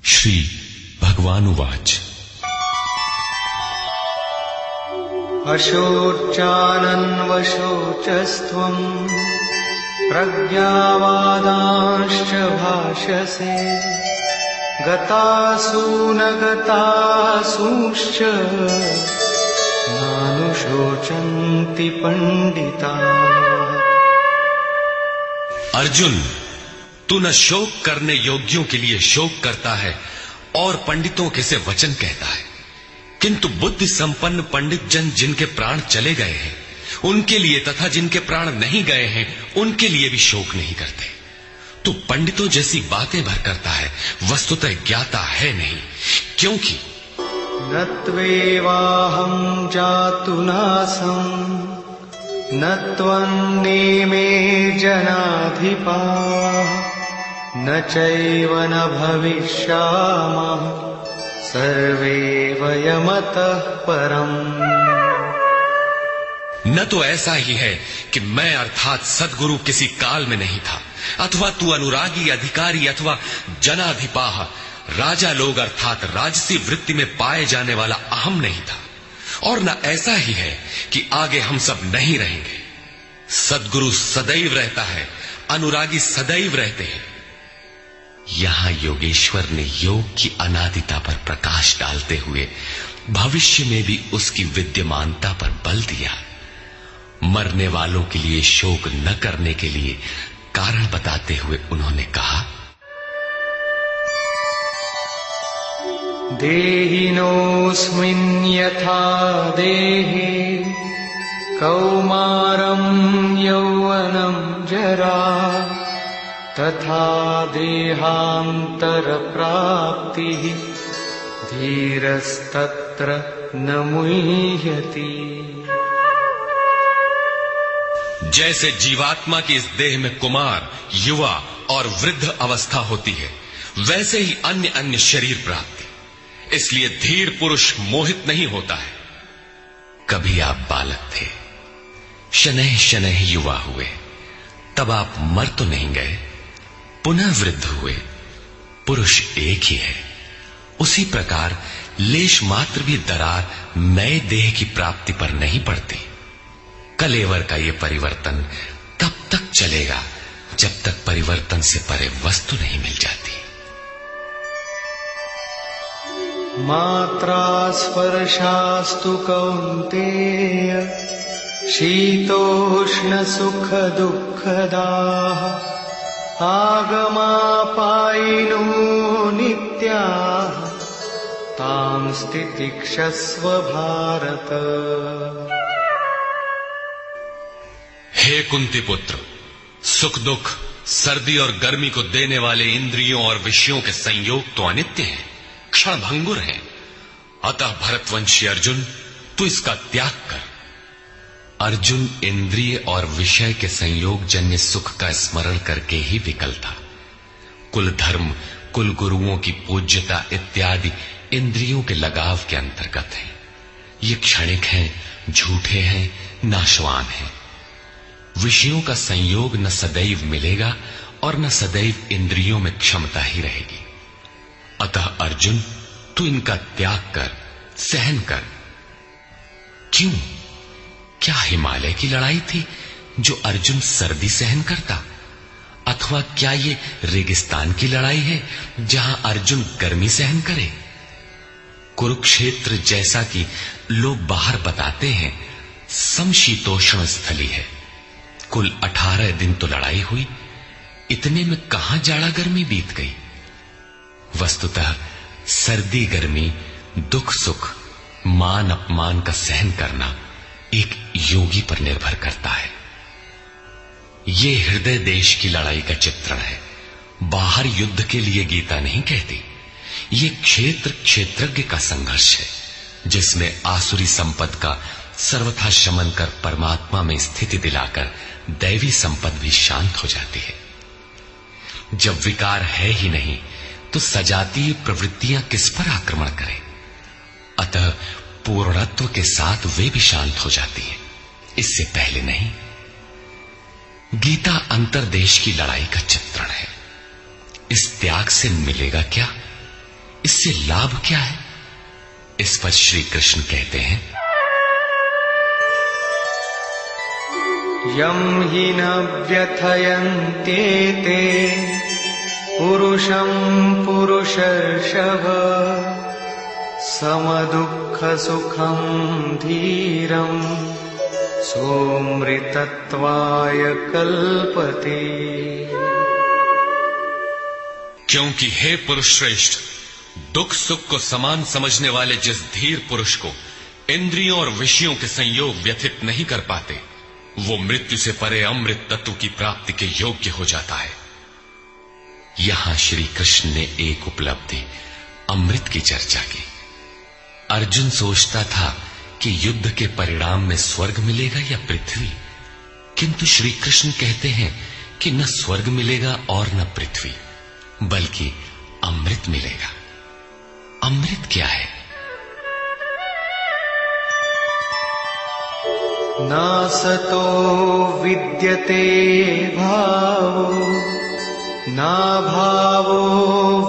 श्री भगवानुवाच। अशोचानन्वशोचस्त्वम् प्रज्ञावादांश्च भाषसे गतासु न गतासूश्च नानुशोचन्ति पंडिताः। अर्जुन, तू न शोक करने योग्यों के लिए शोक करता है और पंडितों के से वचन कहता है, किंतु बुद्धि संपन्न पंडित जन जिनके प्राण चले गए हैं उनके लिए तथा जिनके प्राण नहीं गए हैं उनके लिए भी शोक नहीं करते। तू पंडितों जैसी बातें भर करता है, वस्तुतः ज्ञाता है नहीं, क्योंकि न त्वेवाहं जातुनासं न त्वन्नेमे जनाधिपाः न चैव न भविष्यामः सर्वे वयमतः परम्। न तो ऐसा ही है कि मैं अर्थात सद्गुरु किसी काल में नहीं था, अथवा तू अनुरागी अधिकारी अथवा जनाधिपाह राजा लोग अर्थात राजसी वृत्ति में पाए जाने वाला अहम नहीं था, और न ऐसा ही है कि आगे हम सब नहीं रहेंगे। सद्गुरु सदैव रहता है, अनुरागी सदैव रहते हैं। यहां योगेश्वर ने योग की अनादिता पर प्रकाश डालते हुए भविष्य में भी उसकी विद्यमानता पर बल दिया। मरने वालों के लिए शोक न करने के लिए कारण बताते हुए उन्होंने कहा, देहिनोऽस्मिन् यथा देहे कौमारं यौवनं जरा तथा देहान्तरप्राप्तिः धीरस्तत्र न मुह्यति। जैसे जीवात्मा की इस देह में कुमार, युवा और वृद्ध अवस्था होती है, वैसे ही अन्य अन्य शरीर प्राप्ति। इसलिए धीर पुरुष मोहित नहीं होता है। कभी आप बालक थे, शनैः शनैः युवा हुए, तब आप मर तो नहीं गए, पुनः वृद्ध हुए। पुरुष एक ही है। उसी प्रकार लेश मात्र भी दरार नए देह की प्राप्ति पर नहीं पड़ती। कलेवर का यह परिवर्तन तब तक चलेगा जब तक परिवर्तन से परे वस्तु नहीं मिल जाती। मात्रा स्पर्शास्तु कौन्तेय शीतोष्ण सुख दुःखदाः आगमापायिनो नित्याः तां स्थितिक्षस्व भारत। हे कुंती पुत्र, सुख दुख, सर्दी और गर्मी को देने वाले इंद्रियों और विषयों के संयोग तो अनित्य हैं, क्षण भंगुर हैं। अतः भरतवंशी अर्जुन, तू इसका त्याग कर। अर्जुन इंद्रिय और विषय के संयोग जन्य सुख का स्मरण करके ही विकल था। कुल धर्म, कुल गुरुओं की पूज्यता इत्यादि इंद्रियों के लगाव के अंतर्गत है। ये क्षणिक हैं, झूठे हैं, नाशवान हैं। विषयों का संयोग न सदैव मिलेगा और न सदैव इंद्रियों में क्षमता ही रहेगी। अतः अर्जुन, तू इनका त्याग कर, सहन कर। क्यों? क्या हिमालय की लड़ाई थी जो अर्जुन सर्दी सहन करता, अथवा क्या ये रेगिस्तान की लड़ाई है जहां अर्जुन गर्मी सहन करे? कुरुक्षेत्र जैसा कि लोग बाहर बताते हैं समशीतोष्ण स्थली है। कुल 18 दिन तो लड़ाई हुई, इतने में कहां जाड़ा गर्मी बीत गई। वस्तुतः सर्दी गर्मी, दुख सुख, मान अपमान का सहन करना एक योगी पर निर्भर करता है। ये हृदय देश की लड़ाई का चित्रण है। बाहर युद्ध के लिए गीता नहीं कहती। ये क्षेत्र क्षेत्रज्ञ का संघर्ष है, जिसमें आसुरी संपद का सर्वथा शमन कर परमात्मा में स्थिति दिलाकर दैवी संपद भी शांत हो जाती है। जब विकार है ही नहीं तो सजातीय प्रवृत्तियां किस पर आक्रमण करें? अतः पूर्णत्व के साथ वे भी शांत हो जाती है, इससे पहले नहीं। गीता अंतरदेश की लड़ाई का चित्रण है। इस त्याग से मिलेगा क्या? इससे लाभ क्या है? इस पर श्री कृष्ण कहते हैं, यम हि न व्यथयन्त्येते पुरुषं पुरुषर्षभ समदुःख सुखं धीरं सोमृतत्वाय कल्पते। क्योंकि हे पुरुष श्रेष्ठ, दुख सुख को समान समझने वाले जिस धीर पुरुष को इंद्रियों और विषयों के संयोग व्यथित नहीं कर पाते, वो मृत्यु से परे अमृत तत्व की प्राप्ति के योग्य हो जाता है। यहां श्री कृष्ण ने एक उपलब्धि अमृत की चर्चा की। अर्जुन सोचता था कि युद्ध के परिणाम में स्वर्ग मिलेगा या पृथ्वी, किंतु श्री कृष्ण कहते हैं कि न स्वर्ग मिलेगा और न पृथ्वी, बल्कि अमृत मिलेगा। अमृत क्या है? नासतो विद्यते भावो नाभावो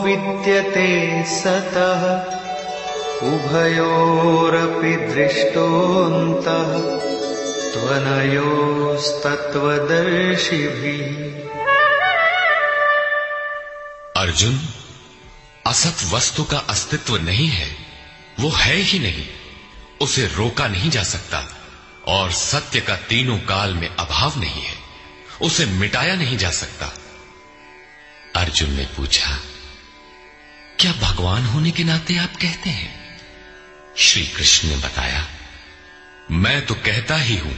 विद्यते सतः उभयोरपि दृष्टोऽन्तः त्वनयोस्तत्त्वदर्शिभिः। अर्जुन, असत वस्तु का अस्तित्व नहीं है, वो है ही नहीं, उसे रोका नहीं जा सकता, और सत्य का तीनों काल में अभाव नहीं है, उसे मिटाया नहीं जा सकता। अर्जुन ने पूछा, क्या भगवान होने के नाते आप कहते हैं? श्री कृष्ण ने बताया, मैं तो कहता ही हूं,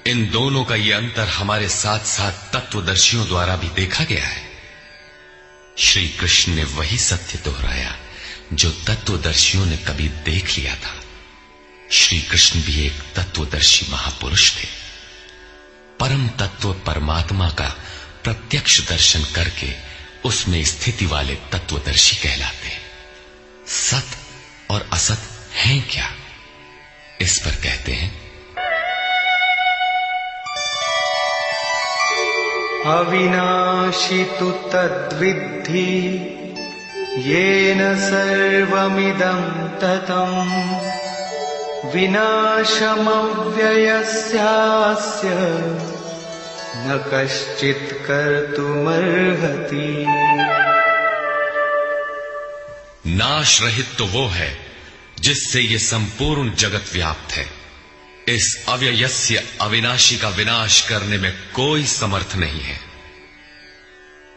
इन दोनों का यह अंतर हमारे साथ साथ तत्वदर्शियों द्वारा भी देखा गया है। श्री कृष्ण ने वही सत्य दोहराया जो तत्वदर्शियों ने कभी देख लिया था। श्री कृष्ण भी एक तत्वदर्शी महापुरुष थे। परम तत्व परमात्मा का प्रत्यक्ष दर्शन करके उसमें स्थिति वाले तत्वदर्शी कहलाते हैं। सत और असत हैं क्या? इस पर कहते हैं, अविनाशी तु तद्विद्धि येन सर्वमिदं ततम् विनाशमव्ययस्यास्य न कश्चित् कर्तुमर्हति। नाश रहित तो वो है जिससे ये संपूर्ण जगत व्याप्त है। इस अव्ययस्य अविनाशी का विनाश करने में कोई समर्थ नहीं है।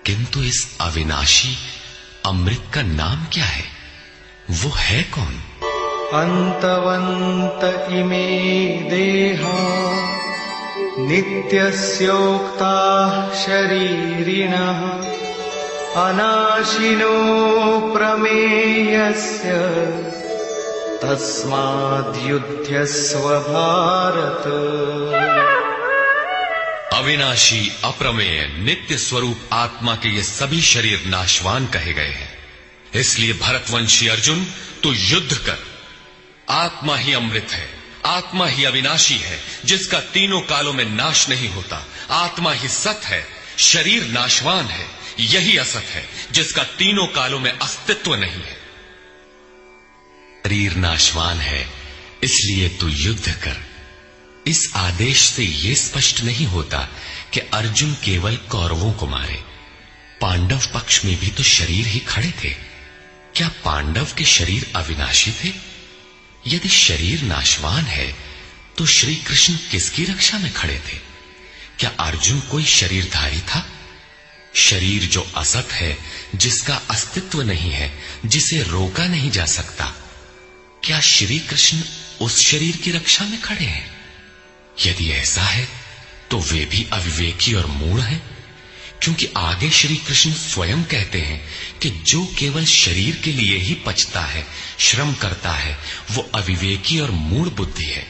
किंतु इस अविनाशी अमृत का नाम क्या है? वो है कौन? अन्तवन्त इमे देहा नित्यस्योक्ताः शरीरिणः अनाशिनो प्रमेयस्य तस्माद्युध्यस्व भारत। अविनाशी अप्रमेय नित्य स्वरूप आत्मा के ये सभी शरीर नाशवान कहे गए हैं। इसलिए भरतवंशी अर्जुन, तू युद्ध कर। आत्मा ही अमृत है, आत्मा ही अविनाशी है जिसका तीनों कालों में नाश नहीं होता। आत्मा ही सत है, शरीर नाशवान है, यही असत है जिसका तीनों कालों में अस्तित्व नहीं है। शरीर नाशवान है, इसलिए तू युद्ध कर। इस आदेश से यह स्पष्ट नहीं होता कि अर्जुन केवल कौरवों को मारे। पांडव पक्ष में भी तो शरीर ही खड़े थे। क्या पांडव के शरीर अविनाशी थे? यदि शरीर नाशवान है तो श्री कृष्ण किसकी रक्षा में खड़े थे? क्या अर्जुन कोई शरीरधारी था? शरीर जो असत है, जिसका अस्तित्व नहीं है, जिसे रोका नहीं जा सकता, क्या श्री कृष्ण उस शरीर की रक्षा में खड़े हैं? यदि ऐसा है तो वे भी अविवेकी और मूढ़ हैं, क्योंकि आगे श्री कृष्ण स्वयं कहते हैं कि जो केवल शरीर के लिए ही पचता है, श्रम करता है, वो अविवेकी और मूढ़ बुद्धि है।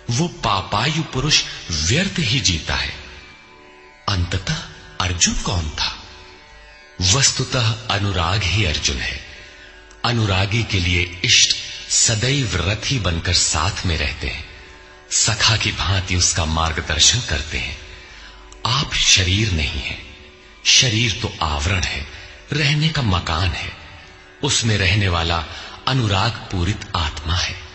वो पापायु पुरुष व्यर्थ ही जीता है। अंततः अर्जुन कौन था? वस्तुतः अनुराग ही अर्जुन है। अनुरागी के लिए इष्ट सदैव रथी बनकर साथ में रहते हैं, सखा की भांति उसका मार्गदर्शन करते हैं। आप शरीर नहीं है, शरीर तो आवरण है, रहने का मकान है। उसमें रहने वाला अनुराग पूरित आत्मा है।